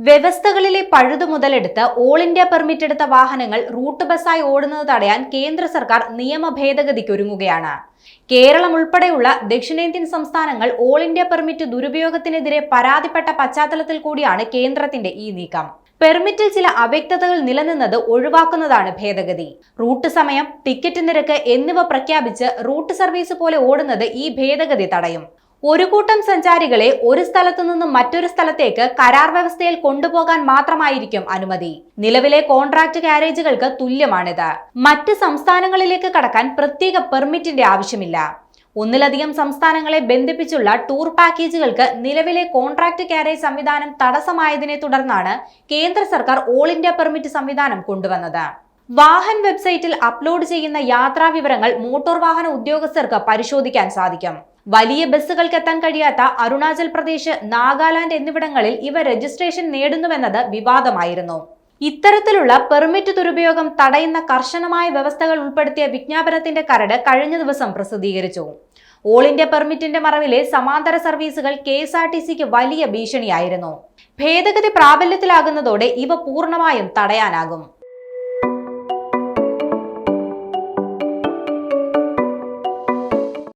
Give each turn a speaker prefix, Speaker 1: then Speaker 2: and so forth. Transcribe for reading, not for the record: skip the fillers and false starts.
Speaker 1: വ്യവസ്ഥകളിലെ പഴുതു മുതലെടുത്ത് all India permit എടുത്ത വാഹനങ്ങൾ റൂട്ട് ബസ്സായി ഓടുന്നത് തടയാൻ കേന്ദ്ര സർക്കാർ നിയമ ഭേദഗതിക്കൊരുങ്ങുകയാണ്. കേരളം ഉൾപ്പെടെയുള്ള ദക്ഷിണേന്ത്യൻ സംസ്ഥാനങ്ങൾ ഓൾ ഇന്ത്യ പെർമിറ്റ് ദുരുപയോഗത്തിനെതിരെ പരാതിപ്പെട്ട പശ്ചാത്തലത്തിൽ കൂടിയാണ് കേന്ദ്രത്തിന്റെ ഈ നീക്കം. പെർമിറ്റിൽ ചില അവ്യക്തതകൾ നിലനിന്നത് ഒഴിവാക്കുന്നതാണ് ഭേദഗതി. റൂട്ട് സമയം, ടിക്കറ്റ് നിരക്ക് എന്നിവ പ്രഖ്യാപിച്ച് റൂട്ട് സർവീസ് പോലെ ഓടുന്നത് ഈ ഭേദഗതി തടയും. ഒരു കൂട്ടം സഞ്ചാരികളെ ഒരു സ്ഥലത്തു നിന്നും മറ്റൊരു സ്ഥലത്തേക്ക് കരാർ വ്യവസ്ഥയിൽ കൊണ്ടുപോകാൻ മാത്രമായിരിക്കും അനുമതി. നിലവിലെ കോൺട്രാക്ട് കാരേജുകൾക്ക് തുല്യമാണിത്. മറ്റ് സംസ്ഥാനങ്ങളിലേക്ക് കടക്കാൻ പ്രത്യേക പെർമിറ്റിന്റെ ആവശ്യമില്ല. ഒന്നിലധികം സംസ്ഥാനങ്ങളെ ബന്ധിപ്പിച്ചുള്ള ടൂർ പാക്കേജുകൾക്ക് നിലവിലെ കോൺട്രാക്ട് കാരേജ് സംവിധാനം തടസ്സമായതിനെ തുടർന്നാണ് കേന്ദ്ര സർക്കാർ ഓൾ ഇന്ത്യ പെർമിറ്റ് സംവിധാനം കൊണ്ടുവന്നത്. വാഹൻ വെബ്സൈറ്റിൽ അപ്ലോഡ് ചെയ്യുന്ന യാത്രാ വിവരങ്ങൾ മോട്ടോർ വാഹന ഉദ്യോഗസ്ഥർക്ക് പരിശോധിക്കാൻ സാധിക്കും. വലിയ ബസ്സുകൾക്ക് എത്താൻ കഴിയാത്ത അരുണാചൽ പ്രദേശ്, നാഗാലാൻഡ് എന്നിവിടങ്ങളിൽ ഇവ രജിസ്ട്രേഷൻ നേടുന്നുവെന്നത് വിവാദമായിരുന്നു. ഇത്തരത്തിലുള്ള പെർമിറ്റ് ദുരുപയോഗം തടയുന്ന കർശനമായ വ്യവസ്ഥകൾ ഉൾപ്പെടുത്തിയ വിജ്ഞാപനത്തിന്റെ കരട് കഴിഞ്ഞ ദിവസം പ്രസിദ്ധീകരിച്ചു. ഓൾ ഇന്ത്യ പെർമിറ്റിന്റെ മറവിലെ സമാന്തര സർവീസുകൾ KSRTCക്ക് വലിയ ഭീഷണിയായിരുന്നു. ഭേദഗതി പ്രാബല്യത്തിലാകുന്നതോടെ ഇവ പൂർണ്ണമായും തടയാനാകും.